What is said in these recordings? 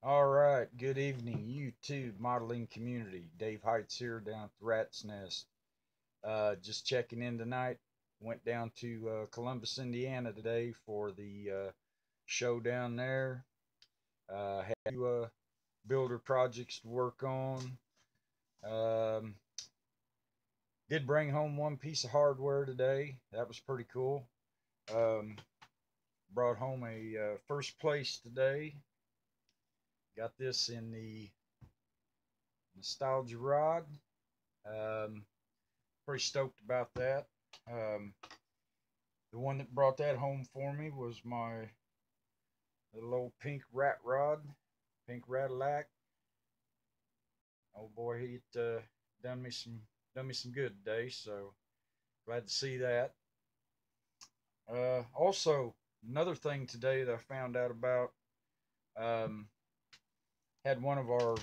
All right, good evening, YouTube modeling community. Dave Heights here down at the Rat's Nest. Just checking in tonight. Went down to Columbus, Indiana today for the show down there. Had a few builder projects to work on. Um, did bring home one piece of hardware today. That was pretty cool. Um, brought home a first place today. Got this in the Nostalgia Rod. Um, Pretty stoked about that. Um, the one that brought that home for me was my little old pink rat rod, pink Radillac. Oh boy, he done me some good today. So glad to see that. Also, another thing today that I found out about. Um, had one of our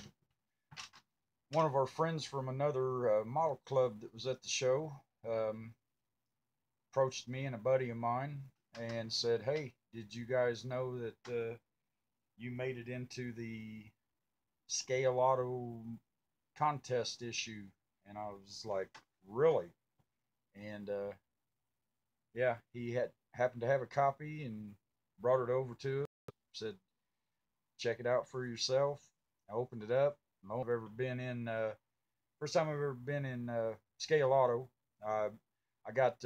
friends from another model club that was at the show. Approached me and a buddy of mine and said, "Hey, did you guys know that you made it into the Scale Auto contest issue?" And I was like, "Really?" And yeah, he had happened to have a copy and brought it over to us. Said, "Check it out for yourself." I opened it up. I've ever been in. First time I've ever been in Scale Auto. Uh, I got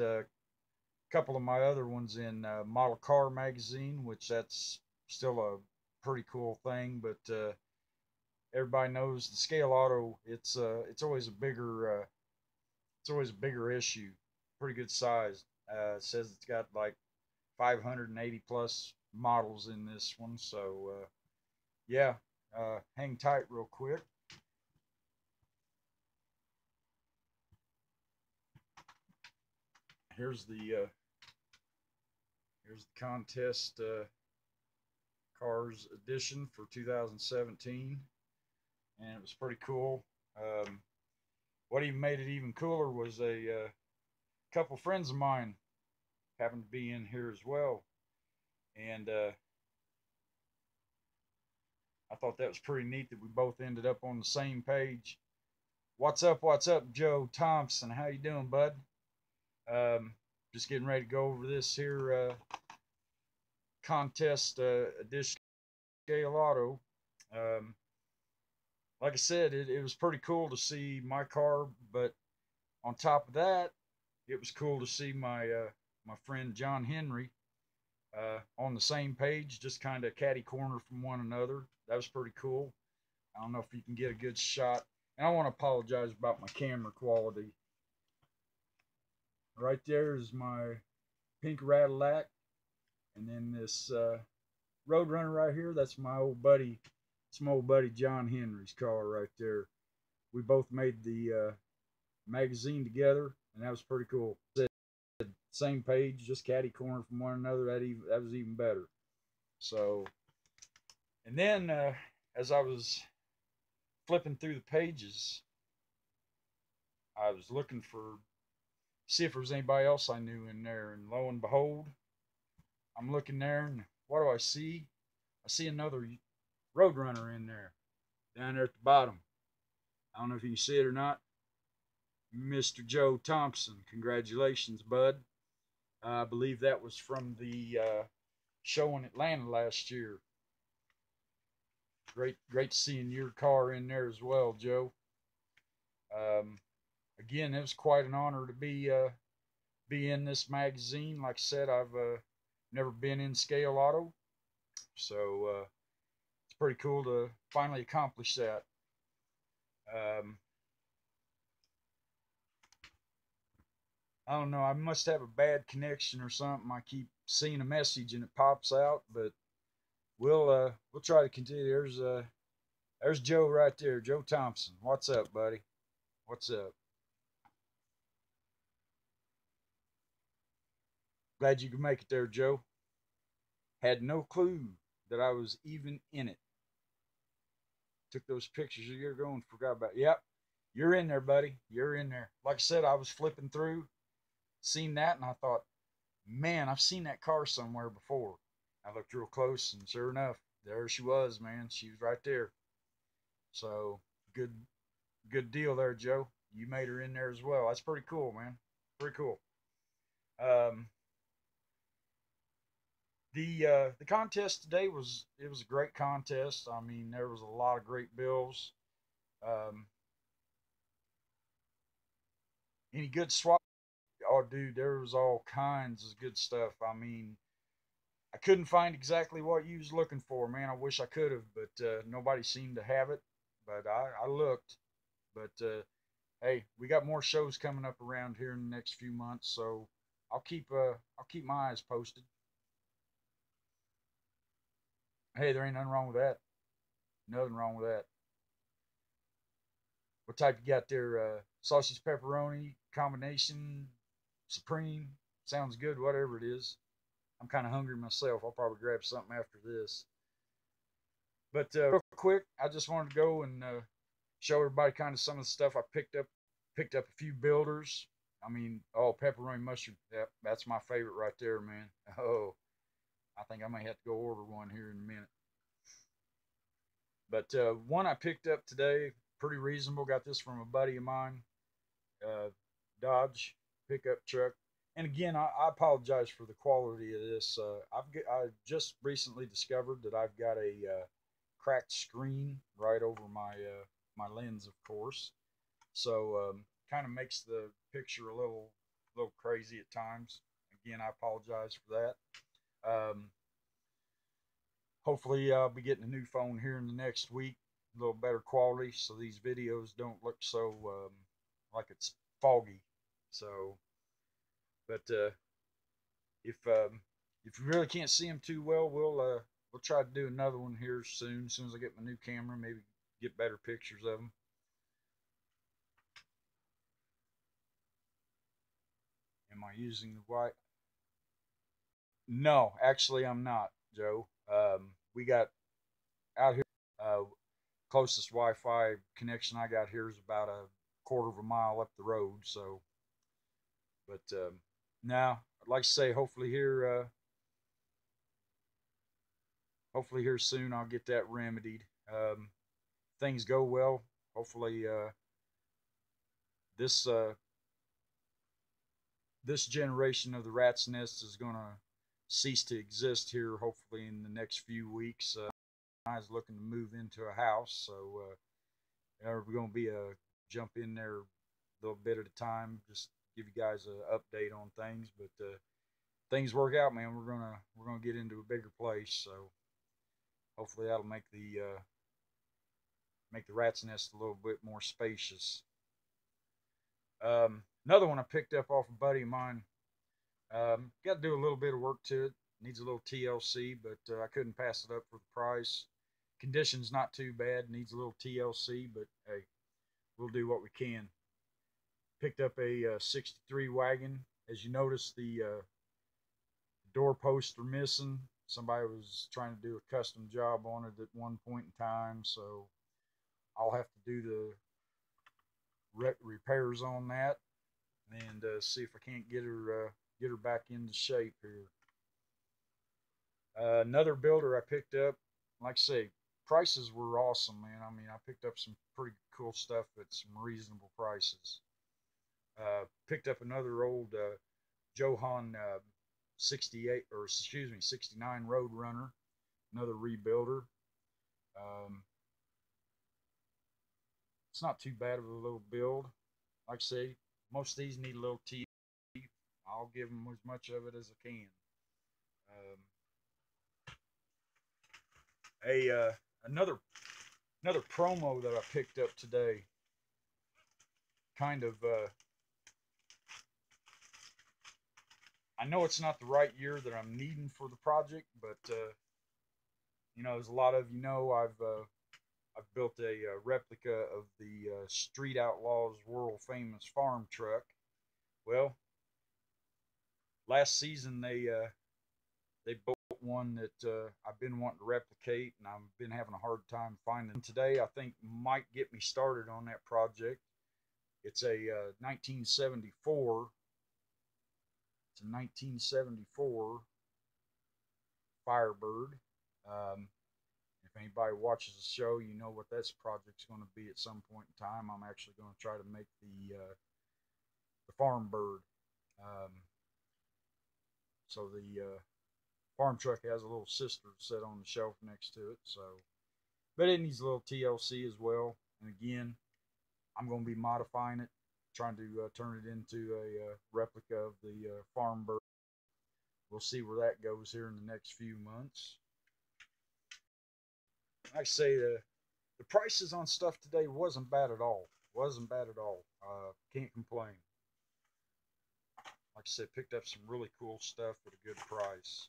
couple of my other ones in Model Car magazine, which that's still a pretty cool thing. But everybody knows the Scale Auto. It's always a bigger issue. Pretty good size. It says it's got like 580 plus models in this one. So yeah, hang tight real quick. Here's the contest cars edition for 2017, and it was pretty cool. Um, what even made it even cooler was a couple friends of mine happened to be in here as well, and I thought that was pretty neat that we both ended up on the same page. What's up? What's up, Joe Thompson? How you doing, bud? Um, just getting ready to go over this here contest edition Scale Auto. Um, like I said, it was pretty cool to see my car, but on top of that, it was cool to see my friend John Henry on the same page, just kind of catty corner from one another. That was pretty cool. I don't know if you can get a good shot. And I want to apologize about my camera quality. Right there is my pink Radillac, and then this Roadrunner right here. That's my old buddy. It's my old buddy John Henry's car right there. We both made the magazine together, and that was pretty cool. Same page, just catty corner from one another. That was even better. So, and then as I was flipping through the pages, I was looking for see if there was anybody else I knew in there, and lo and behold, I'm looking there, and what do I see? I see another Roadrunner in there, down there at the bottom. I don't know if you can see it or not. Mr. Joe Thompson, congratulations, bud. I believe that was from the show in Atlanta last year. Great seeing your car in there as well, Joe. Um, Again, it was quite an honor to be in this magazine. Like I said, I've never been in Scale Auto, so it's pretty cool to finally accomplish that. Um, I don't know. I must have a bad connection or something. I keep seeing a message and it pops out, but we'll try to continue. There's Joe right there, Joe Thompson. What's up, buddy? What's up? Glad you could make it there, Joe. Had no clue that I was even in it. Took those pictures a year ago and forgot about it. Yep, you're in there, buddy. You're in there. Like I said, I was flipping through, seen that, and I thought, man, I've seen that car somewhere before. I looked real close, and sure enough, there she was, man. She was right there. So good deal there, Joe. You made her in there as well. That's pretty cool, man. Pretty cool. Um, the contest today was a great contest. I mean, there was a lot of great bills. Um, any good swap? Oh, dude, there was all kinds of good stuff. I mean, I couldn't find exactly what you was looking for, man. I wish I could have, but nobody seemed to have it. But I looked. But hey, we got more shows coming up around here in the next few months, so I'll keep my eyes posted. Hey, there ain't nothing wrong with that. Nothing wrong with that. What type you got there? Sausage pepperoni combination, supreme. Sounds good. Whatever it is. I'm kind of hungry myself. I'll probably grab something after this. But real quick, I just wanted to go and show everybody kind of some of the stuff I picked up. Picked up a few builders. I mean, oh, pepperoni mustard. Yep, that's my favorite right there, man. Oh, I think I may have to go order one here in a minute. But one I picked up today, pretty reasonable. Got this from a buddy of mine, uh, Dodge pickup truck. And again, I apologize for the quality of this. I just recently discovered that I've got a cracked screen right over my lens, of course. So kind of makes the picture a little crazy at times. Again, I apologize for that. Um, hopefully, I'll be getting a new phone here in the next week, a little better quality, so these videos don't look so like it's foggy. So, but if you really can't see them too well, we'll try to do another one here soon. As soon as I get my new camera, maybe get better pictures of them. Am I using the white? No, actually, I'm not, Joe. We got out here. Closest Wi-Fi connection I got here is about a quarter of a mile up the road. So, but now I'd like to say, hopefully here soon, I'll get that remedied. Things go well. Hopefully, this this generation of the rat's nest is going to cease to exist here. Hopefully, in the next few weeks. I was looking to move into a house, so we're going to be a jump in there a little bit at a time, just give you guys an update on things. But things work out, man. We're gonna get into a bigger place, so hopefully that'll make the rat's nest a little bit more spacious. Another one I picked up off a buddy of mine. Got to do a little bit of work to it. Needs a little TLC, but I couldn't pass it up for the price. Condition's not too bad. Needs a little TLC, but hey, we'll do what we can. Picked up a 63 wagon. As you notice, the doorposts are missing. Somebody was trying to do a custom job on it at one point in time, so I'll have to do the repairs on that and see if I can't get her back into shape here. Another builder I picked up, like I say, prices were awesome, man. I mean, I picked up some pretty cool stuff at some reasonable prices. Picked up another old Johan 68, or excuse me, 69 Roadrunner, another rebuilder. Um, it's not too bad of a little build. Like I say, most of these need a little T. I'll give them as much of it as I can. Um, a another promo that I picked up today. Kind of, I know it's not the right year that I'm needing for the project, but as a lot of you know, I've built a replica of the Street Outlaws world famous farm truck. Well, last season they built one that I've been wanting to replicate, and I've been having a hard time finding. Today, I think might get me started on that project. It's a 1974. It's a 1974 Firebird. If anybody watches the show, you know what this project's going to be at some point in time. I'm actually going to try to make the farm bird. Um, so the farm truck has a little sister set on the shelf next to it. So, but it needs a little TLC as well. And again, I'm going to be modifying it, trying to turn it into a replica of the farm bird. We'll see where that goes here in the next few months. Like I say, the prices on stuff today wasn't bad at all. Wasn't bad at all. Can't complain. Like I said, picked up some really cool stuff at a good price.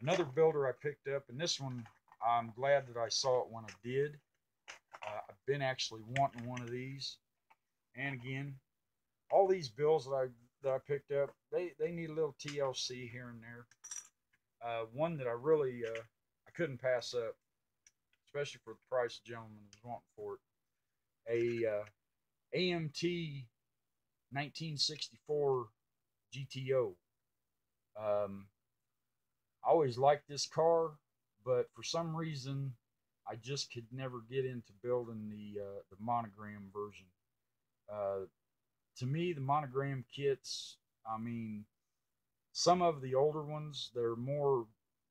Another builder I picked up, and this one, I'm glad that I saw it when I did. I've been actually wanting one of these. And again, all these bills that I picked up, they need a little TLC here and there. One that I really I couldn't pass up, especially for the price the gentleman was wanting for it. A AMT 1964 GTO. I always liked this car, but for some reason, I just could never get into building the monogram version. To me, the monogram kits, I mean, some of the older ones,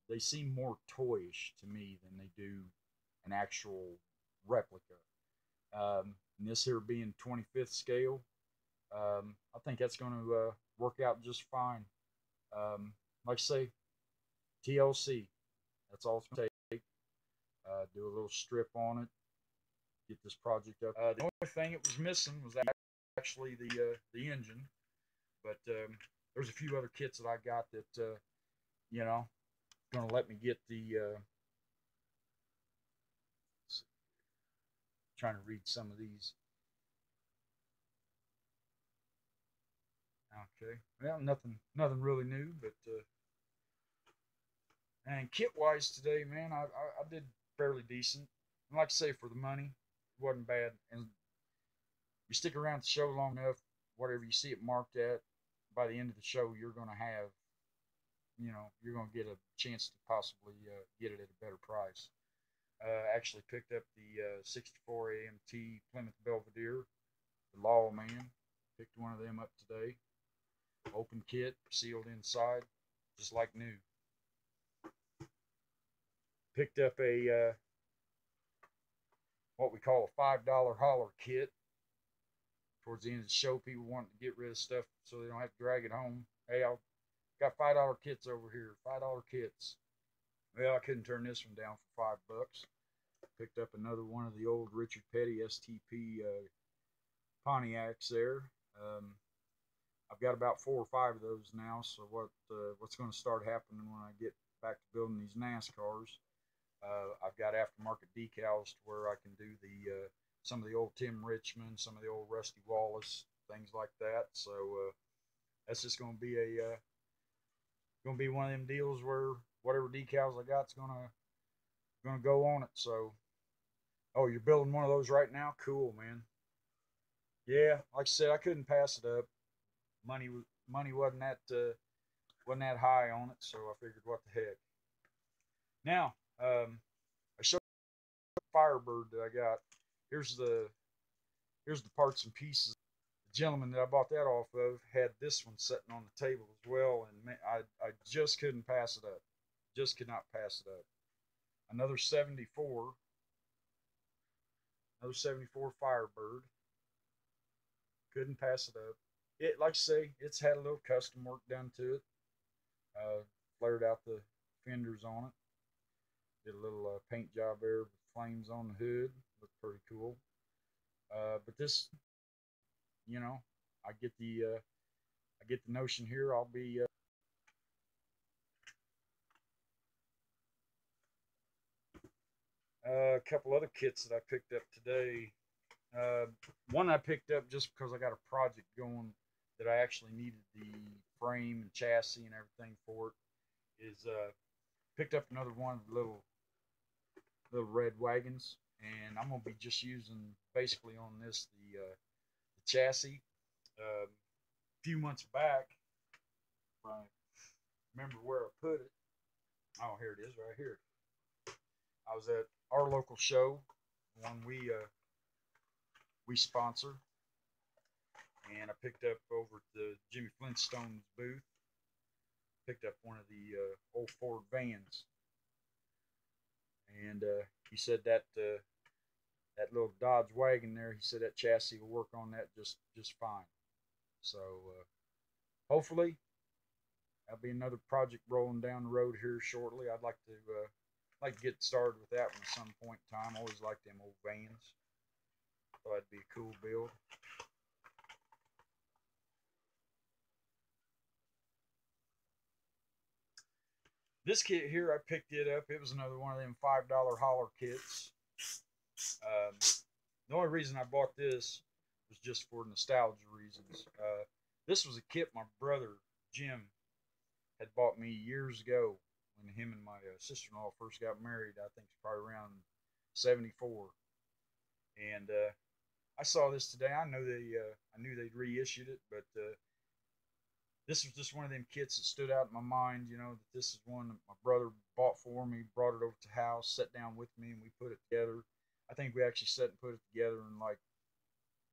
they seem more toyish to me than they do an actual replica. And this here being 25th scale, I think that's going to work out just fine. Like I say, TLC, that's all it's going to take. Do a little strip on it, get this project up. The only thing it was missing was actually the engine, but there's a few other kits that I got that you know, going to let me get the. Trying to read some of these. Okay, well, nothing really new, but and kit wise today, man, I did fairly decent. And like I say, for the money, it wasn't bad. And you stick around the show long enough, whatever you see it marked at, by the end of the show, you're going to have, you're going to get a chance to possibly get it at a better price. Actually picked up the 64 AMT Plymouth Belvedere, the Lawman. Picked one of them up today. Open kit, sealed inside, just like new. Picked up a what we call a $5 hauler kit. Towards the end of the show, people wanting to get rid of stuff so they don't have to drag it home. Hey, I got $5 kits over here. $5 kits. Well, I couldn't turn this one down for $5. Picked up another one of the old Richard Petty STP Pontiacs there. I've got about 4 or 5 of those now. So what's going to start happening when I get back to building these NASCARs? I've got aftermarket decals to where I can do some of the old Tim Richmond, some of the old Rusty Wallace, things like that. So that's just going to be one of them deals where whatever decals I got is gonna go on it. So, oh, you're building one of those right now? Cool, man. Yeah, like I said, I couldn't pass it up. Money wasn't that high on it, so I figured, what the heck. Now, I showed the Firebird that I got. Here's the parts and pieces. The gentleman that I bought that off of had this one sitting on the table as well, and man, I just couldn't pass it up. Just could not pass it up. Another 74 Firebird. Couldn't pass it up. It, like I say, it's had a little custom work done to it. Flared out the fenders on it. Did a little paint job there with flames on the hood. Looked pretty cool. But this, I get the notion here. I'll be a couple other kits that I picked up today. One I picked up just because I got a project going that I actually needed the frame and chassis and everything for it. Is picked up another one of the little red wagons, and I'm gonna be just using basically on this the chassis. A few months back, if I remember where I put it. Oh, here it is, right here. I was at our local show, one we sponsor, and I picked up over at the Jimmy Flintstone's booth. Picked up one of the old Ford vans, and he said that that little Dodge wagon there. He said that chassis will work on that just fine. So hopefully that'll be another project rolling down the road here shortly. I'd like to get started with that one at some point in time. I always liked them old vans. Thought it'd be a cool build. This kit here, I picked it up. It was another one of them $5 holler kits. The only reason I bought this was just for nostalgia reasons. This was a kit my brother Jim had bought me years ago when him and my sister-in-law first got married. I think it's probably around '74, and I saw this today. I knew they'd reissued it, but this was just one of them kits that stood out in my mind. You know that this is one that my brother bought for me, brought it over to the house, sat down with me, and we put it together. I think we actually sat and put it together in like,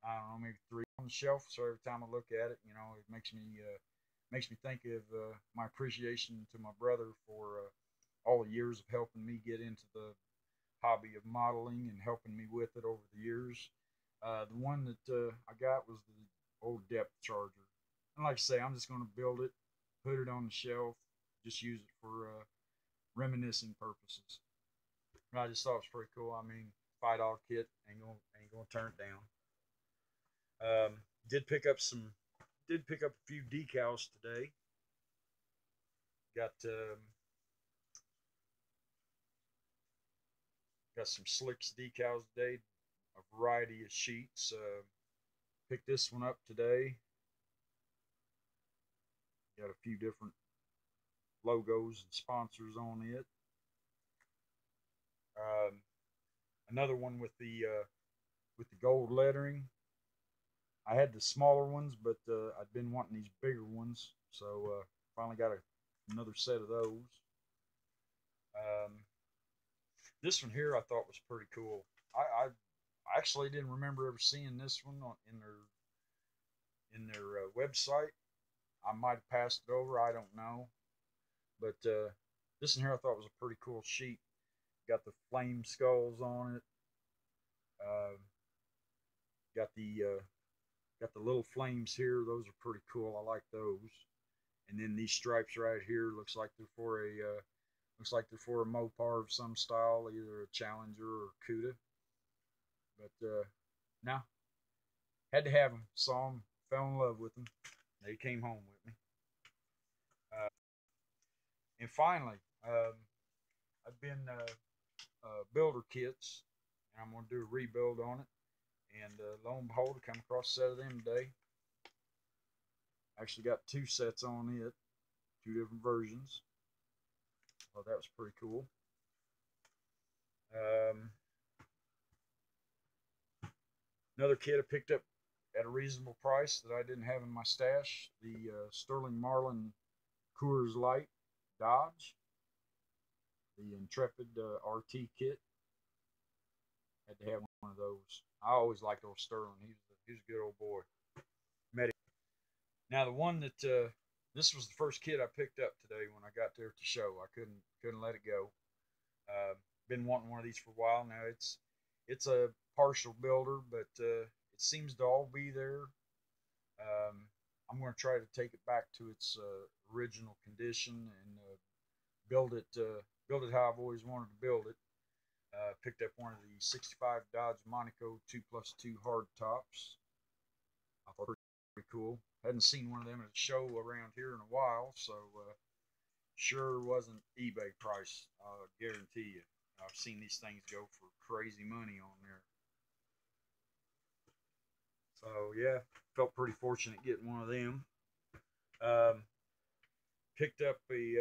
I don't know, maybe 3 on the shelf. So every time I look at it, you know, it makes me think of my appreciation to my brother for all the years of helping me get into the hobby of modeling and helping me with it over the years. The one that I got was the old depth charger, and like I say, I'm just going to build it, put it on the shelf, just use it for reminiscing purposes. And I just thought it was pretty cool. I mean, $5 kit ain't gonna turn it down. Did pick up a few decals today. Got some Slicks decals today, a variety of sheets. Picked this one up today. Got a few different logos and sponsors on it. Another one with the gold lettering. I had the smaller ones, but I'd been wanting these bigger ones, so finally got another set of those. Um, this one here I thought was pretty cool. I actually didn't remember ever seeing this one in their website. I might have passed it over. I don't know, but this one here I thought was a pretty cool sheet. Got the flame skulls on it. Uh, got the little flames here. Those are pretty cool. I like those. And then these stripes right here looks like they're for a Mopar of some style, either a Challenger or a Cuda. But no, had to have them. Saw them, fell in love with them. They came home with me. Uh, and finally, I've been builder kits, and I'm going to do a rebuild on it. And lo and behold, I come across a set of them today. Actually got 2 sets on it, 2 different versions. Thought that was pretty cool. Another kit I picked up at a reasonable price that I didn't have in my stash. The Sterling Marlin Coors Light Dodge. The Intrepid RT kit. Had to have one of those. I always liked old Sterling. He was a good old boy. Met him. Now the one that this was the first kit I picked up today when I got there at the show. I couldn't let it go. Been wanting one of these for a while now. It's a partial builder, but it seems to all be there. I'm going to try to take it back to its original condition and build it how I've always wanted to build it. Picked up one of the '65 Dodge Monaco 2+2 hard tops. I thought it was pretty cool. Hadn't seen one of them at a show around here in a while, so sure wasn't eBay price. I guarantee you. I've seen these things go for crazy money on there. So yeah, felt pretty fortunate getting one of them. Um, Picked up the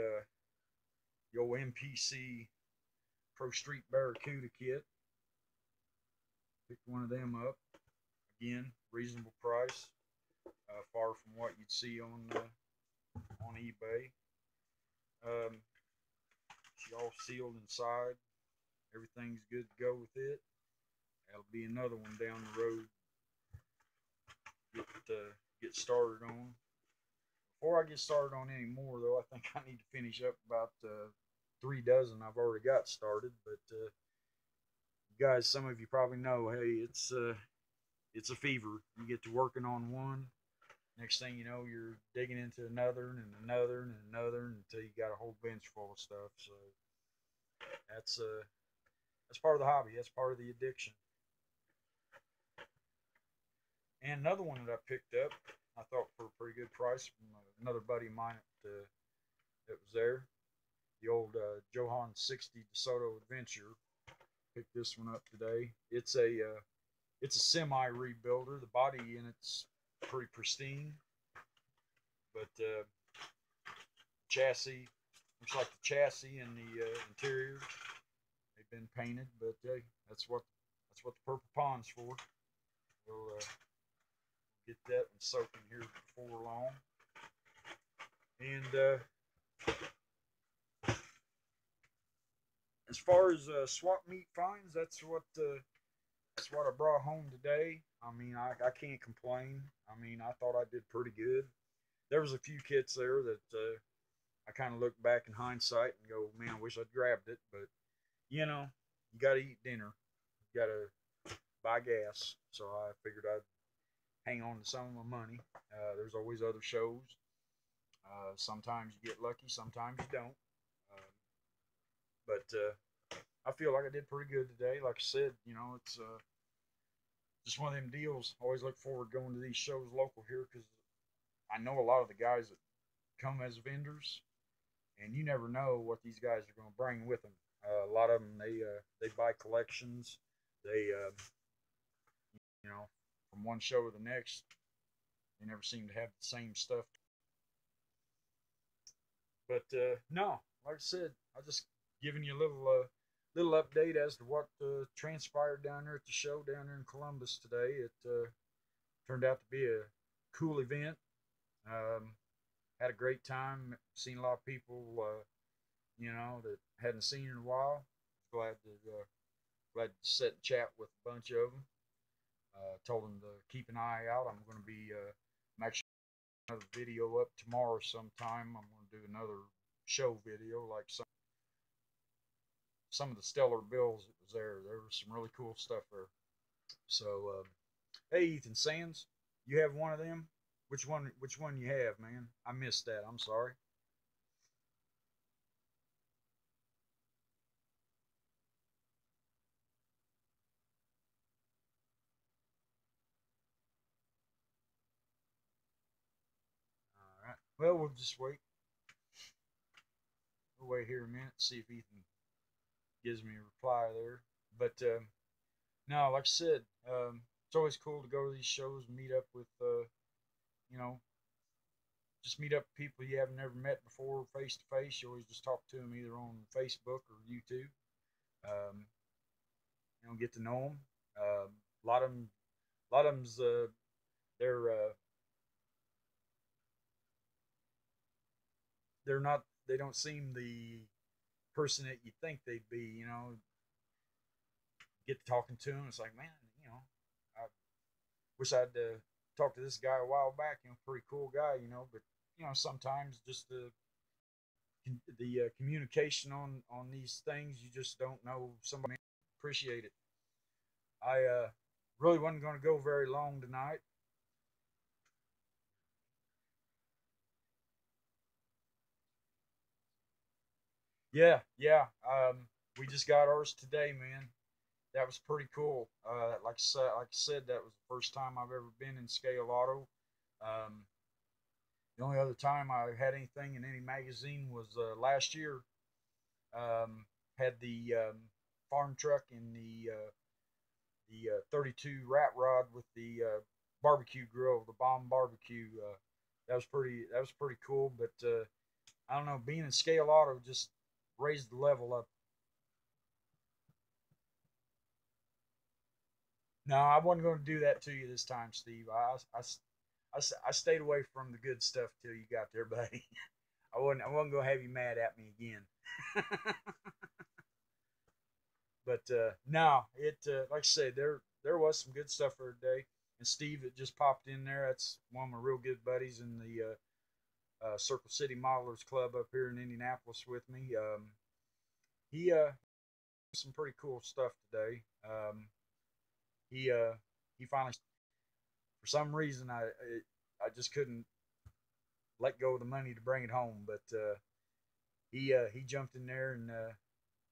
old MPC Pro Street Barracuda kit. Picked one of them up. Again, reasonable price. Far from what you'd see on eBay. She all sealed inside. everything's good to go with it. That'll be another one down the road. Get started on. Before I get started on any more, though, I think I need to finish up about 3 dozen I've already got started. But you guys, some of you probably know, hey, it's a fever. You get to working on one, next thing you know, you're digging into another and another and another until you got a whole bench full of stuff. So that's part of the hobby. That's part of the addiction. And another one that I picked up, I thought for a pretty good price from another buddy of mine that was there. The old Johan 60 DeSoto Adventure. Picked this one up today. It's a semi rebuilder. The body in it's pretty pristine, but chassis looks like the chassis and the interior they've been painted. But hey, that's what the Purple Pond's for. We'll get that one soaking here before long. And as far as swap meet finds, that's what I brought home today. I mean, I can't complain. I mean, I thought I did pretty good. There was a few kits there that I kind of look back in hindsight and go, man, I wish I'd grabbed it. But you know, you got to eat dinner. You got to buy gas. So I figured I'd hang on to some of my money. There's always other shows. Sometimes you get lucky, sometimes you don't. But I feel like I did pretty good today. Like I said, you know, it's just one of them deals. I always look forward to going to these shows local here because I know a lot of the guys that come as vendors, and you never know what these guys are going to bring with them. A lot of them they buy collections. They you know, from one show to the next, they never seem to have the same stuff. But no, like I said, I just giving you a little update as to what transpired down there at the show down there in Columbus today. It turned out to be a cool event. Had a great time. Seen a lot of people, you know, that hadn't seen in a while. Glad to sit and chat with a bunch of them. Told them to keep an eye out. I'm going to be I'm actually another video up tomorrow sometime. I'm going to do another show video like some of the stellar bills that was there. There was some really cool stuff there. So hey, Ethan Sands, you have one of them? Which one you have, man? I missed that. I'm sorry. All right. Well, we'll just wait. We'll wait here a minute, see if Ethan gives me a reply there. But no, like I said, it's always cool to go to these shows and meet up with, you know, just meet up with people you haven't never met before face to face. You always just talk to them either on Facebook or YouTube. Um, you know, get to know them. A lot of them, they're they're not. They don't seem the person that you think they'd be. You know, get to talking to them. It's like, man, you know, I wish I'd talked to this guy a while back. You know, pretty cool guy. You know, but you know, sometimes just the communication on these things, you just don't know somebody appreciate it. I really wasn't going to go very long tonight. Yeah, yeah. We just got ours today, man. That was pretty cool. Like I said, that was the first time I've ever been in Scale Auto. Um, the only other time I had anything in any magazine was last year. Had the farm truck in the 32 rat rod with the barbecue grill, the bomb barbecue. That was pretty cool. But I don't know, being in Scale Auto just raised the level up. No, I wasn't going to do that to you this time, Steve. I stayed away from the good stuff till you got there, buddy. I wasn't going to have you mad at me again. But no, it like I said, there was some good stuff for today. And Steve that just popped in there, that's one of my real good buddies in the Circle City Modelers Club up here in Indianapolis with me. He some pretty cool stuff today. He he finally, for some reason, I just couldn't let go of the money to bring it home, but he jumped in there and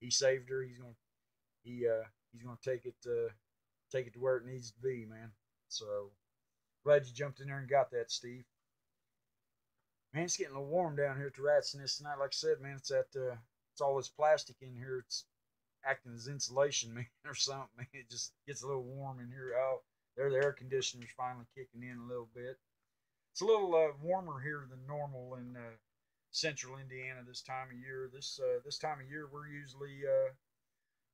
he saved her. He's gonna take it to where it needs to be, man. So glad you jumped in there and got that, Steve. Man, it's getting a little warm down here at the Rat's Nest tonight. Like I said, man, it's all this plastic in here. It's acting as insulation, man, or something. It just gets a little warm in here. Oh, there the air conditioner's finally kicking in a little bit. It's a little warmer here than normal in central Indiana this time of year. This time of year we're usually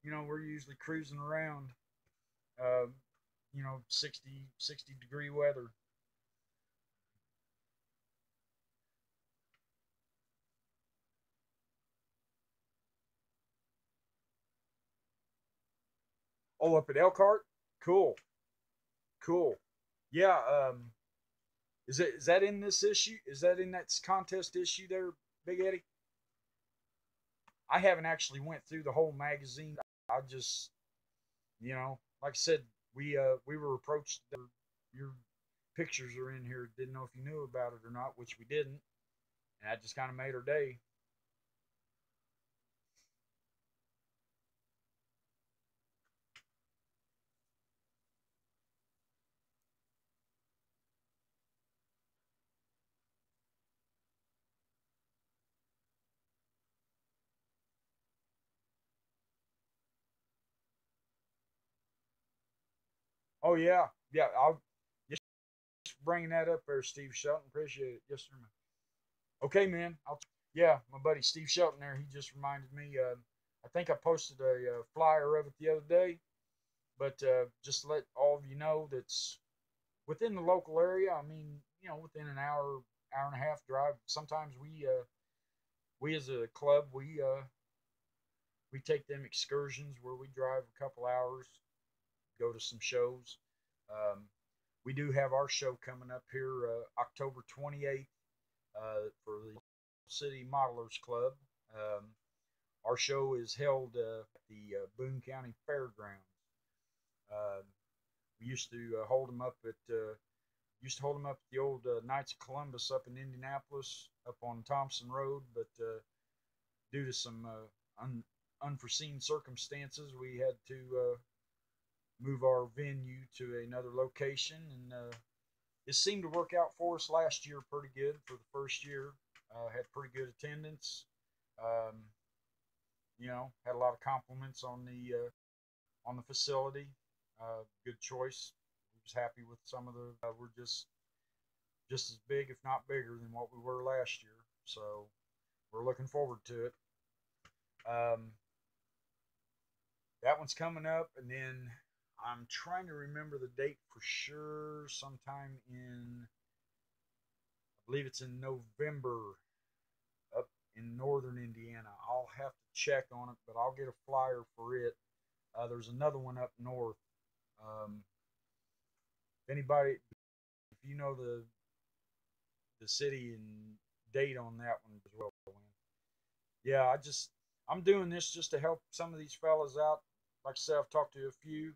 we're usually cruising around uh, 60 degree weather. Oh, up at Elkhart? Cool. Cool. Yeah, is that in this issue? Is that in that contest issue there, Big Eddie? I haven't actually went through the whole magazine. I just, like I said, we were approached. Your pictures are in here. Didn't know if you knew about it or not, which we didn't. And that just kind of made our day. Oh yeah, yeah. I'll just bringing that up there, Steve Shelton. Appreciate it. Yes, sir, man. Okay, man. Yeah, my buddy Steve Shelton there. He just reminded me. I think I posted a flyer of it the other day, but just to let all of you know that's within the local area. I mean, within an hour and a half drive. Sometimes we as a club we take them excursions where we drive a couple hours, go to some shows. Um, we do have our show coming up here October 28th for the City Modelers Club. Um, our show is held at the Boone County Fairgrounds. Uh, we used to hold them up at the old Knights of Columbus up in Indianapolis, up on Thompson Road, but due to some unforeseen circumstances, we had to move our venue to another location, and it seemed to work out for us last year pretty good for the first year. Had pretty good attendance. Um, had a lot of compliments on the facility. Good choice. I was happy with some of the. We're just as big, if not bigger, than what we were last year. So we're looking forward to it. Um, that one's coming up, and then I'm trying to remember the date for sure. Sometime in, I believe it's in November, up in northern Indiana. I'll have to check on it, but I'll get a flyer for it. There's another one up north. Um, if anybody, if you know the city and date on that one as well. Yeah, I'm doing this just to help some of these fellas out. Like I said, I've talked to a few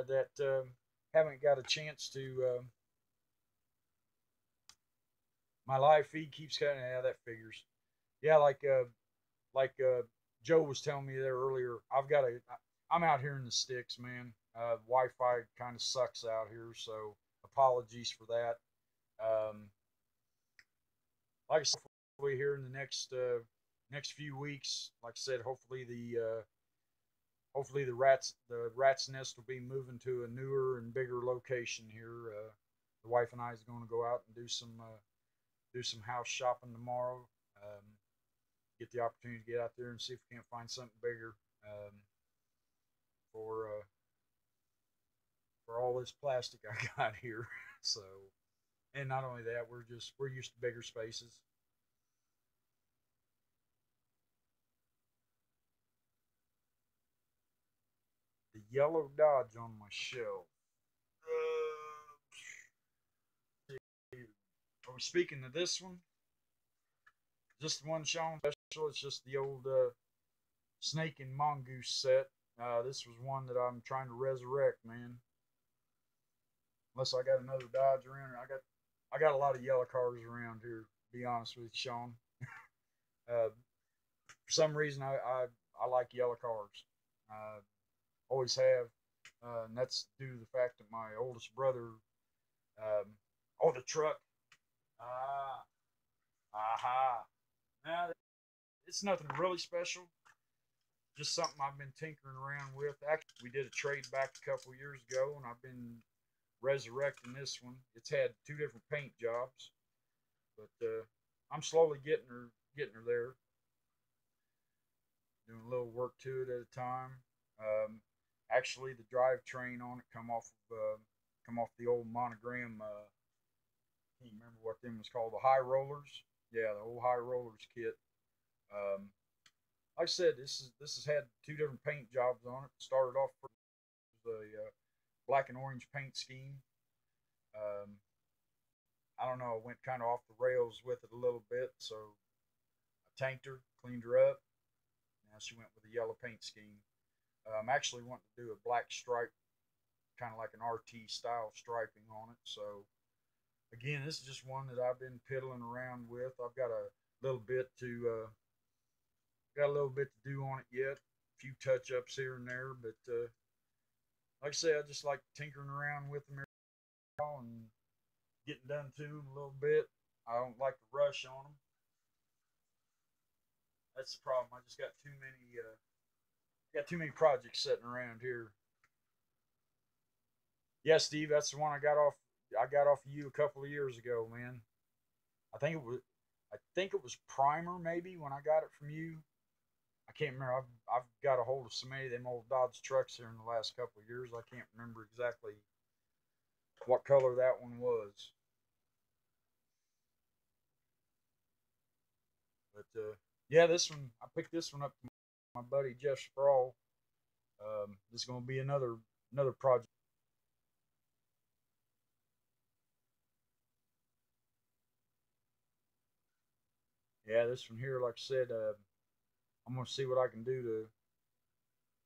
that haven't got a chance to. My live feed keeps cutting. Yeah, that figures. Yeah, like Joe was telling me there earlier. I'm out here in the sticks, man. Wi-Fi kind of sucks out here, so apologies for that. Um, like I said, hopefully here in the next few weeks, like I said, hopefully the rat's nest will be moving to a newer and bigger location here. The wife and I is going to go out and do some house shopping tomorrow. Get the opportunity to get out there and see if we can't find something bigger for for all this plastic I got here. So, and not only that, we're used to bigger spaces. yellow Dodge on my shelf. Are we speaking to this one? Just the one Sean special. It's just the old Snake and Mongoose set. This was one that I'm trying to resurrect, man. Unless I got another Dodge around here. I got a lot of yellow cars around here, to be honest with you, Sean. For some reason I like yellow cars. Always have. And that's due to the fact that my oldest brother owned a truck. Aha. Now, it's nothing really special. Just something I've been tinkering around with. Actually, we did a trade back a couple years ago, and I've been resurrecting this one. It's had 2 different paint jobs, but I'm slowly getting her there. Doing a little work to it at a time. Actually, the drivetrain on it come off the old Monogram. I can't remember what them was called. The High Rollers. Yeah, the old High Rollers kit. Like I said, this has had 2 different paint jobs on it. Started off with the black and orange paint scheme. I don't know. I went kind of off the rails with it a little bit, so I tanked her, cleaned her up. Now she went with a yellow paint scheme. I'm actually wanting to do a black stripe, kind of like an RT style striping on it. So again, this is just one that I've been piddling around with. I've got a little bit to do on it yet. A few touch ups here and there, but like I say, I just like tinkering around with them and getting done to them a little bit. I don't like to rush on them. That's the problem. I just got too many projects sitting around here. Yeah, Steve, that's the one I got off. I got off of you a couple of years ago, man. I think it was. I think it was Primer maybe when I got it from you. I can't remember. I've got a hold of so many of them old Dodge trucks here in the last couple of years. I can't remember exactly what color that one was. But yeah, this one I picked this one up from my buddy Jeff Sproul. This is going to be another project. Yeah, this one here, like I said, I'm going to see what I can do to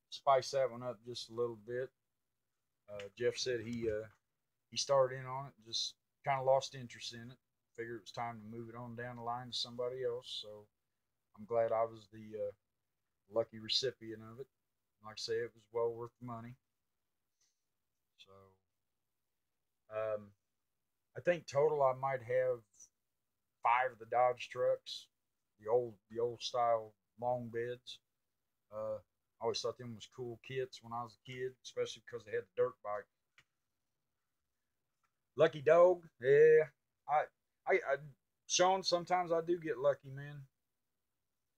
spice that one up just a little bit. Jeff said he started in on it, just kind of lost interest in it. Figured it was time to move it on down the line to somebody else. So I'm glad I was the lucky recipient of it. Like I say, it was well worth the money. So I think total I might have 5 of the Dodge trucks, the old style long beds. I always thought them was cool kits when I was a kid, especially because they had the dirt bike. Lucky dog, yeah. I, I, Sean, sometimes I do get lucky, man.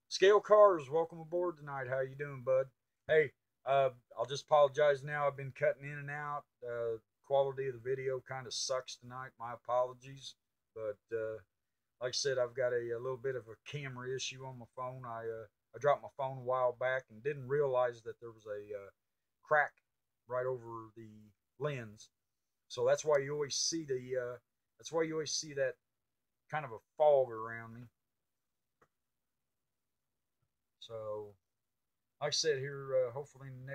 Scale Cars, welcome aboard tonight. How you doing, bud? Hey, I'll just apologize now. I've been cutting in and out. Quality of the video kind of sucks tonight. My apologies, but like I said, I've got a little bit of a camera issue on my phone. I dropped my phone a while back and didn't realize that there was a crack right over the lens. So that's why you always see that kind of a fog around me. So, like I said here, hopefully in the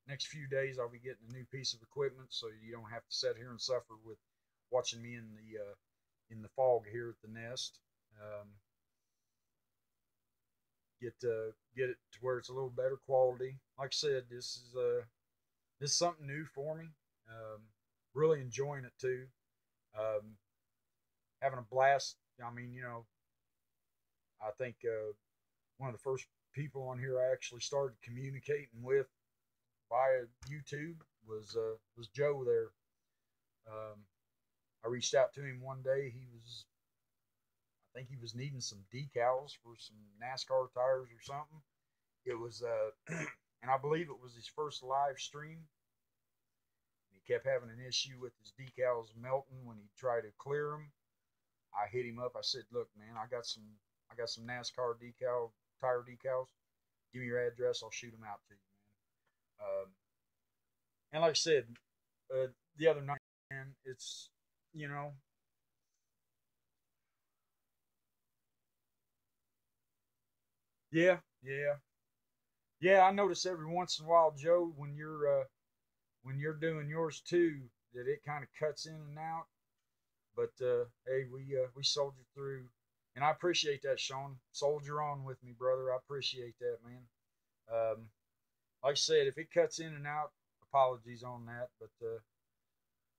next few days I'll be getting a new piece of equipment, so you don't have to sit here and suffer with watching me in the fog here at the nest. Um, get it to where it's a little better quality. Like I said, this is something new for me. Um, really enjoying it too. Um, Having a blast. I mean, I think one of the first people on here I actually started communicating with via YouTube was Joe there. Um, I reached out to him one day. I think he was needing some decals for some NASCAR tires or something. It was, and I believe it was his first live stream. He kept having an issue with his decals melting when he tried to clear them. I hit him up. I said, "Look, man, I got some NASCAR tire decals. Give me your address. I'll shoot them out to you, man." And like I said, the other night, man, it's, you know, yeah, yeah, yeah. I notice every once in a while, Joe, when you're doing yours too, that it kind of cuts in and out. But hey, we soldier through, and I appreciate that, Sean. Soldier on with me, brother. I appreciate that, man. Um, like I said, if it cuts in and out, apologies on that. But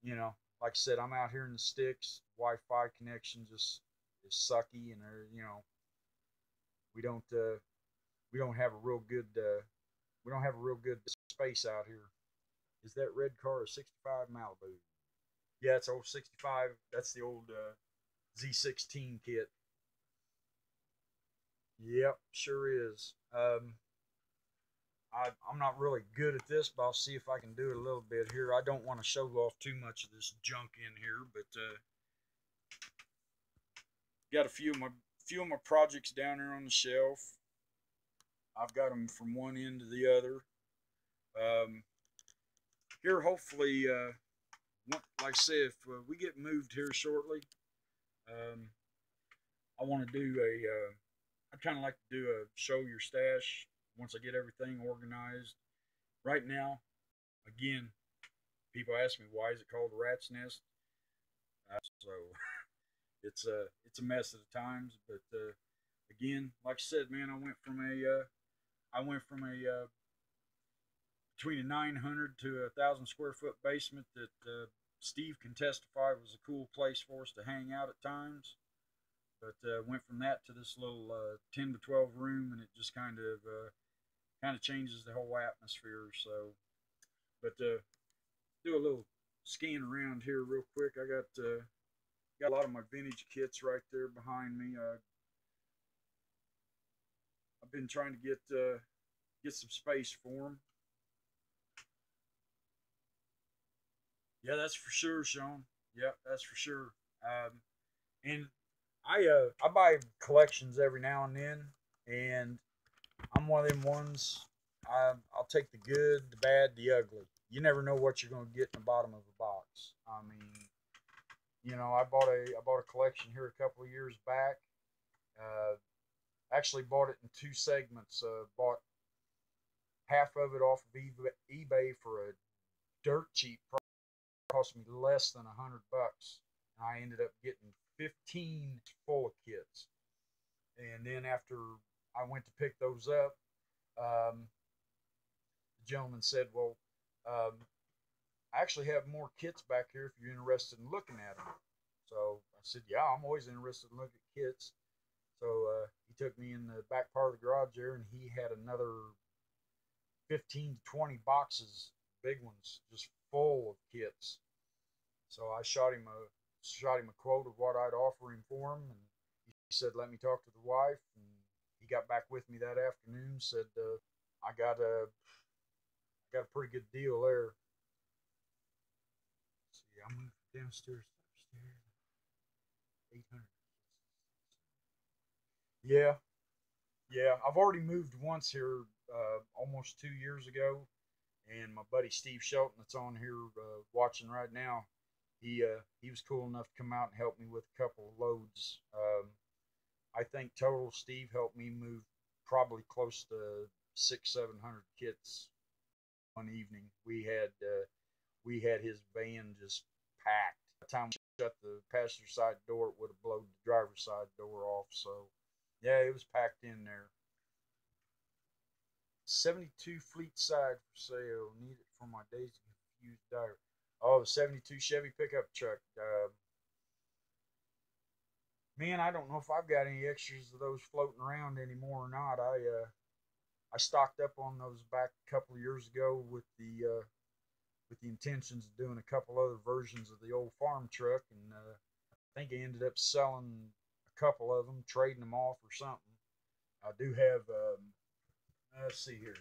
you know, like I said, I'm out here in the sticks. Wi-Fi connection just is sucky, and we don't uh, we don't have a real good we don't have a real good space out here. Is that red car a '65 Malibu? Yeah, it's old '65. That's the old Z16 kit. Yep, sure is. I'm not really good at this, but I'll see if I can do it a little bit here. I don't want to show off too much of this junk in here, but got a few of my projects down here on the shelf. I've got them from one end to the other. Um, Here, hopefully, like I said, if we get moved here shortly, um, I want to do I'd kind of like to do a show your stash once I get everything organized. Right now, again, people ask me why is it called a rat's nest. So it's a mess at times, but again, like I said, man, I went from a between a 900 to 1,000 square foot basement that Steve can testify was a cool place for us to hang out at times. But went from that to this little 10 to 12 room, and it just kind of changes the whole atmosphere. So, but do a little scan around here real quick. I got a lot of my vintage kits right there behind me. I've been trying to get some space for them. Yeah, that's for sure, Sean. Yeah, that's for sure. And I buy collections every now and then, and I'm one of them ones. I'll take the good, the bad, the ugly. You never know what you're going to get in the bottom of a box. I mean, I bought a collection here a couple of years back. Uh, Actually bought it in two segments. Bought half of it off of eBay for a dirt cheap price. Cost me less than $100. And I ended up getting 15 full of kits. And then after I went to pick those up, um, the gentleman said, "Well, I actually have more kits back here if you're interested in looking at them." So I said, "Yeah, I'm always interested in looking at kits." So he took me in the back part of the garage there, and he had another 15 to 20 boxes, big ones, just full of kits. So I shot him a quote of what I'd offer him for them, and he said, "Let me talk to the wife." And he got back with me that afternoon. Said, "I got a pretty good deal there." Let's see, I moved downstairs, upstairs, 800. Yeah, yeah. I've already moved once here, almost 2 years ago, and my buddy Steve Shelton, that's on here watching right now, he was cool enough to come out and help me with a couple of loads. I think total Steve helped me move probably close to 600, 700 kits one evening. We had his van just packed. By the time we shut the passenger side door, it would have blown the driver's side door off. So yeah, it was packed in there. 72 Fleet Side for sale. Need it for my Daisy Confused diary. Oh, the 72 Chevy pickup truck. Man, I don't know if I've got any extras of those floating around anymore or not. I stocked up on those back a couple of years ago with the intentions of doing a couple other versions of the old farm truck, and I think I ended up selling a couple of them, trading them off or something. I do have. Let's see here.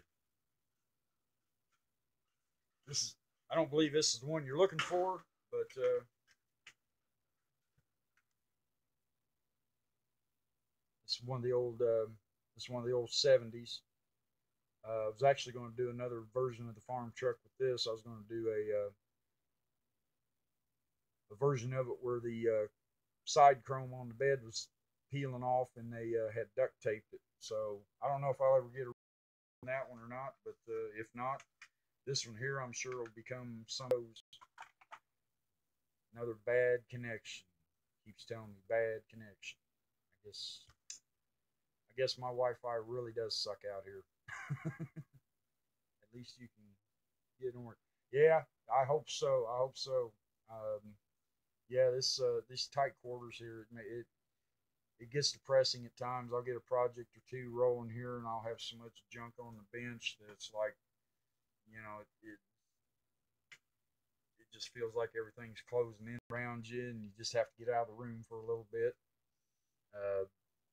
This is. I don't believe this is the one you're looking for, but it's one of the old. It's one of the old '70s. I was actually going to do another version of the farm truck with this. I was going to do a version of it where the side chrome on the bed was peeling off and they had duct taped it. So I don't know if I'll ever get around that one or not, but if not, this one here I'm sure will become some of those. Another bad connection. Keeps telling me bad connection. I guess my Wi-Fi really does suck out here. At least you can get on it. Yeah, I hope so. I hope so. Yeah, these tight quarters here, it gets depressing at times. I'll get a project or two rolling here, and I'll have so much junk on the bench that it's like, it just feels like everything's closing in around you, and you just have to get out of the room for a little bit. Uh,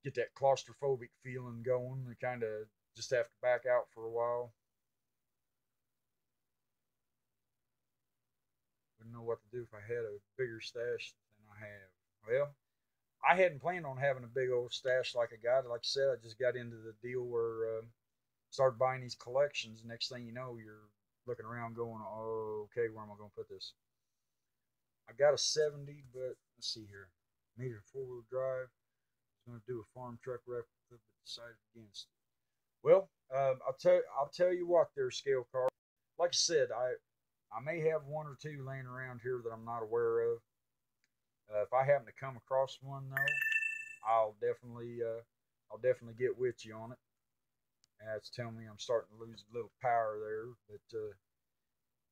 get that claustrophobic feeling going. And kind of just have to back out for a while. Wouldn't know what to do if I had a bigger stash than I have. Well, I hadn't planned on having a big old stash like I got. Like I said, I just got into the deal where started buying these collections. Next thing you know, you're looking around going, oh, okay, where am I going to put this? I got a 70, but let's see here. Needed a four-wheel drive. I was going to do a farm truck replica, but decided against it. Well, I'll tell you what, there, scale car. Like I said, I may have one or two laying around here that I'm not aware of. If I happen to come across one though, I'll definitely I'll definitely get with you on it. That's telling me I'm starting to lose a little power there, but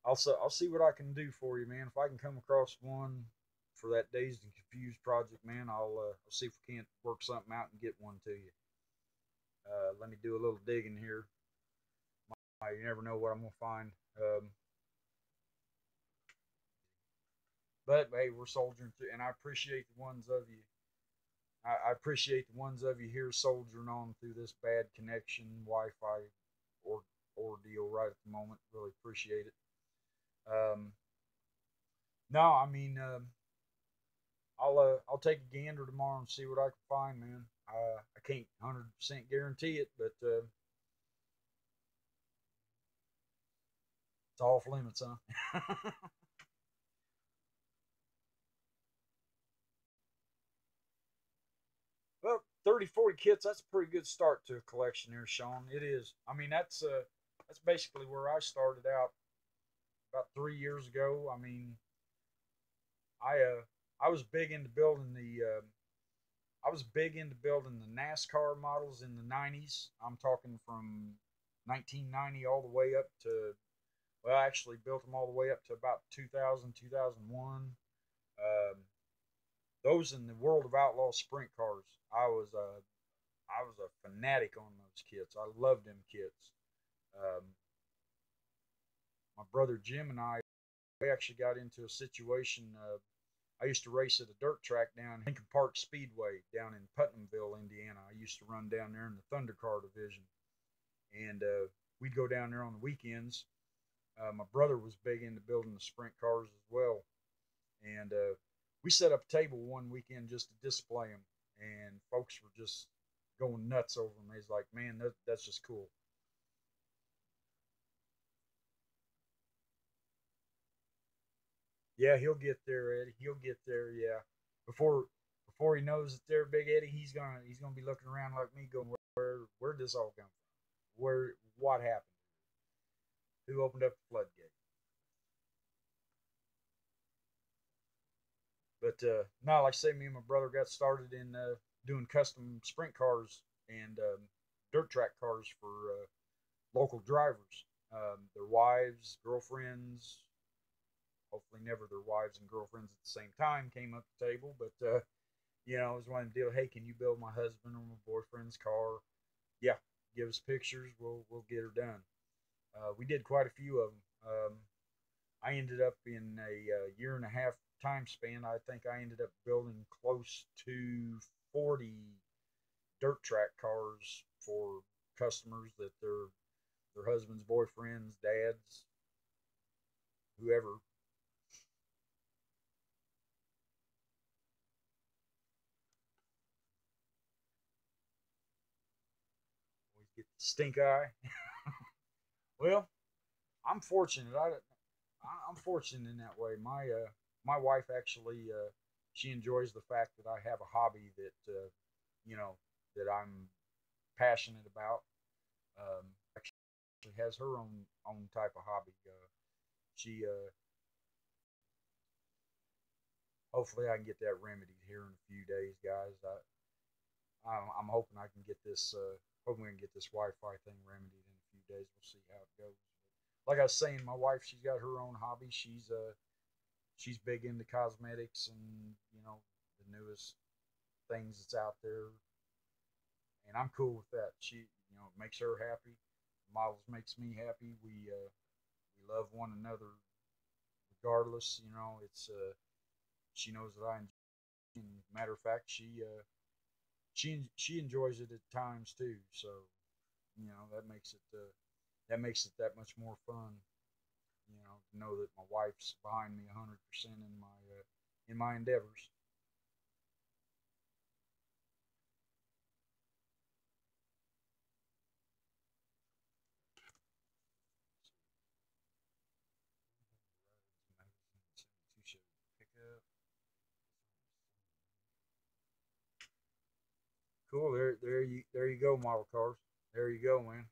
I'll see what I can do for you, man. If I can come across one for that dazed and confused project, man, I'll see if we can't work something out and get one to you. Let me do a little digging here. You never know what I'm gonna find. But hey, we're soldiering through, and I appreciate the ones of you. I appreciate the ones of you here soldiering on through this bad connection, Wi-Fi, or ordeal right at the moment. Really appreciate it. Um, no, I mean, I'll take a gander tomorrow and see what I can find, man. I can't 100% guarantee it, but it's off limits, huh? Well, 30, 40 kits, that's a pretty good start to a collection here, Sean. It is. I mean, that's basically where I started out about 3 years ago. I mean, I was big into building the NASCAR models in the 90s. I'm talking from 1990 all the way up to, well, I actually built them all the way up to about 2000, 2001. Um, those in the World of Outlaw sprint cars. I was a fanatic on those kits. I loved them kits. Um, my brother Jim and I, we actually got into a situation. I used to race at a dirt track down Lincoln Park Speedway down in Putnamville, Indiana. I used to run down there in the Thunder Car division, and we'd go down there on the weekends. My brother was big into building the sprint cars as well, and we set up a table one weekend just to display them, and folks were just going nuts over them. He's like, "Man, that's just cool." Yeah, he'll get there, Eddie. He'll get there. Yeah, before before he knows that they're Big Eddie, he's gonna be looking around like me, going, where did this all come from? What happened? Who opened up the floodgate? But no, like I say, me and my brother got started in doing custom sprint cars and dirt track cars for local drivers, their wives, girlfriends, hopefully never their wives and girlfriends at the same time came up the table, but it was one of the deal. Hey, can you build my husband or my boyfriend's car? Yeah, give us pictures. We'll get her done. We did quite a few of them. I ended up in a year and a half time span. I think I ended up building close to 40 dirt track cars for customers that their husbands, boyfriends, dads, whoever. Always get the stink eye. Well, I'm fortunate. I'm fortunate in that way. My wife actually she enjoys the fact that I have a hobby that you know that I'm passionate about. Actually has her own type of hobby. She hopefully I can get that remedied here in a few days, guys. I'm hoping I can get this hoping we can get this Wi-Fi thing remedied in a few days. We'll see how it goes. Like I was saying, my wife, she's got her own hobby. She's big into cosmetics and the newest things that's out there, and I'm cool with that. She makes her happy. Models makes me happy. We love one another regardless. It's she knows that I enjoy. And matter of fact, she enjoys it at times too. So that makes it that much more fun. To know that my wife's behind me 100% in my endeavors. Cool. There you go, model cars. There you go, man.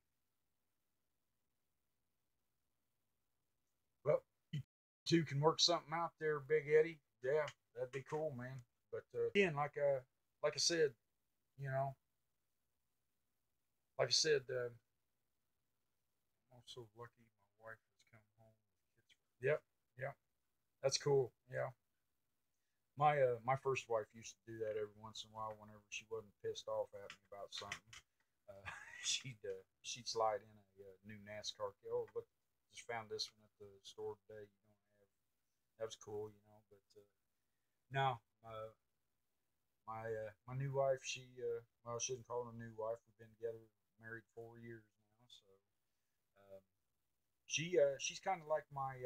Well, you two can work something out there, Big Eddie. Yeah, that'd be cool, man. But again, like I said, you know, like I said, I'm so lucky my wife has come home with kids. Yep, yep, that's cool. Yeah, my first wife used to do that every once in a while whenever she wasn't pissed off at me about something. Uh, she'd slide in a new NASCAR. Oh, look, just found this one at the store today. You don't have that was cool. But no, my new wife, well, I shouldn't call her a new wife. We've been together, married 4 years now. So um, she's kind of like my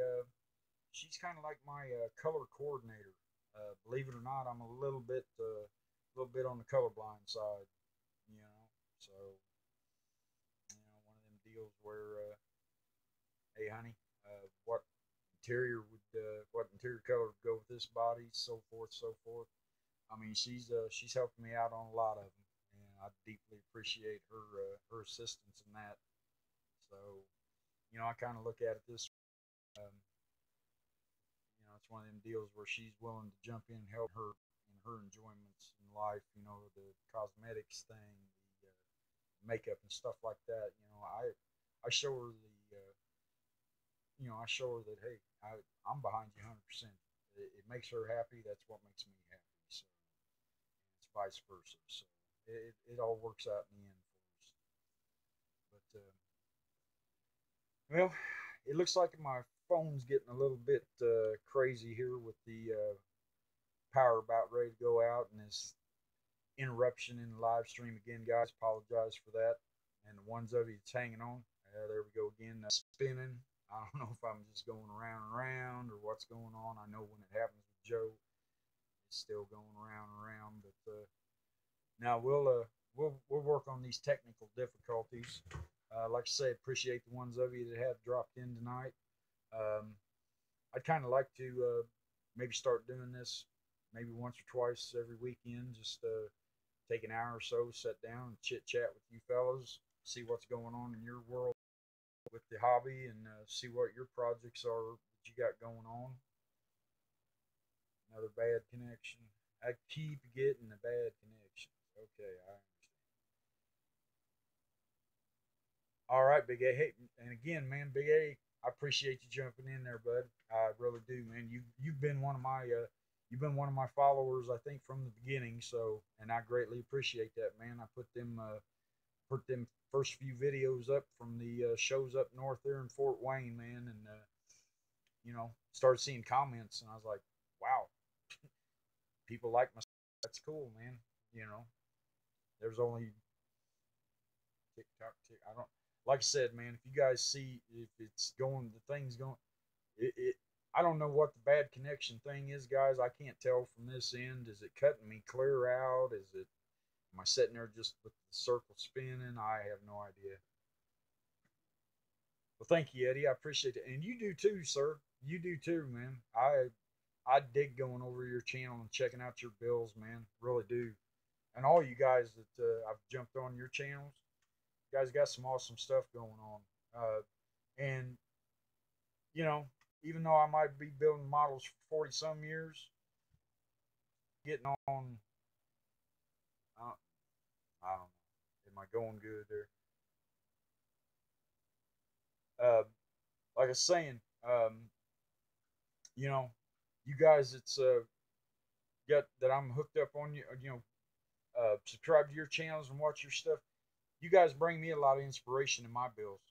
color coordinator. Believe it or not, I'm a little bit on the colorblind side. You know, so one of them deals where, hey, honey, what interior color would go with this body, so forth, so forth. I mean, she's helping me out on a lot of them, and I deeply appreciate her assistance in that. So, I kind of look at it this. Um, it's one of them deals where she's willing to jump in and help her in her enjoyments in life. The cosmetics thing, the makeup and stuff like that. I show her I show her that hey, I'm behind you 100%. It makes her happy. That's what makes me happy. So it's vice versa. So it all works out in the end for us. But well, it looks like my phone's getting a little bit crazy here with the power about ready to go out and this interruption in the live stream again, guys. Apologize for that. And the ones of you that's hanging on, there we go again, spinning. I don't know if I'm just going around and around or what's going on. I know when it happens with Joe, it's still going around and around. But now we'll work on these technical difficulties. Like I say, appreciate the ones of you that have dropped in tonight. Um, I'd kind of like to maybe start doing this maybe once or twice every weekend. Just take an hour or so, sit down and chit chat with you fellas, see what's going on in your world with the hobby, and see what your projects are that you got going on. Another bad connection. I keep getting the bad connections. Okay, I understand. All right, Big A. Hey, and again, man, Big A, I appreciate you jumping in there, bud. I really do, man. You've been one of my followers, I think, from the beginning. So, and I greatly appreciate that, man. I put them first few videos up from the shows up north there in Fort Wayne, man, and started seeing comments, and I was like, wow, people like my. That's cool, man. You know, there's only TikTok. I don't like I said, man. If you guys see if it's going, the thing's going. It I don't know what the bad connection thing is, guys. I can't tell from this end. Is it cutting me clear out? Is it? Am I sitting there just with the circle spinning? I have no idea. Well, thank you, Eddie. I appreciate it, and you do too, sir. You do too, man. I dig going over your channel and checking out your bills, man. Really do. And all you guys that I've jumped on your channels, you guys got some awesome stuff going on. And you know, even though I might be building models for 40 some years, getting on, uh, I don't know, am I going good there? Like I was saying, you know, you guys, it's got that I'm hooked up on subscribe to your channels and watch your stuff. You guys bring me a lot of inspiration in my builds.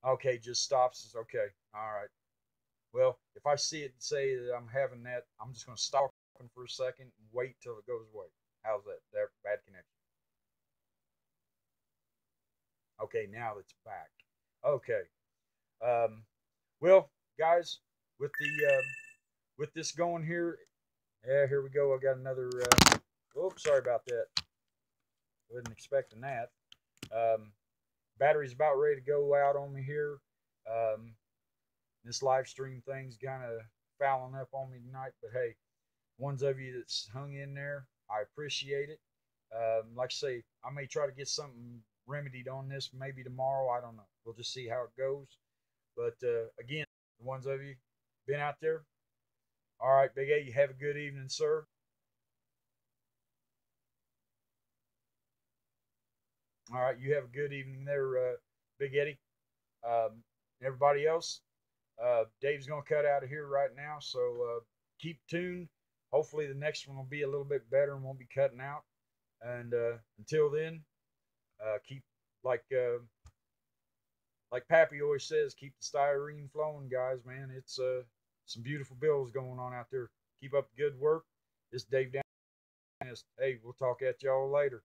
Okay, just stops. Okay, all right. Well, if I see it say that I'm having that, I'm just going to stop for a second and wait till it goes away. How's that? There, bad connection. Okay, now it's back. Okay. Um, well, guys, with the with this going here, yeah, here we go. I got another. Oops, sorry about that. Wasn't expecting that. Um, Battery's about ready to go out on me here. Um, this live stream thing's kind of fouling up on me tonight, but hey, ones of you that's hung in there, I appreciate it. Like I say, I may try to get something remedied on this maybe tomorrow. I don't know. We'll just see how it goes. But again, the ones of you been out there, all right, Big A, you have a good evening, sir. All right, you have a good evening there, Big Eddie. Everybody else, Dave's going to cut out of here right now, so keep tuned. Hopefully, the next one will be a little bit better and won't be cutting out. And until then, keep like like Pappy always says, keep the styrene flowing, guys. Man, it's some beautiful bills going on out there. Keep up the good work. This is Dave Down. Hey, we'll talk at y'all later.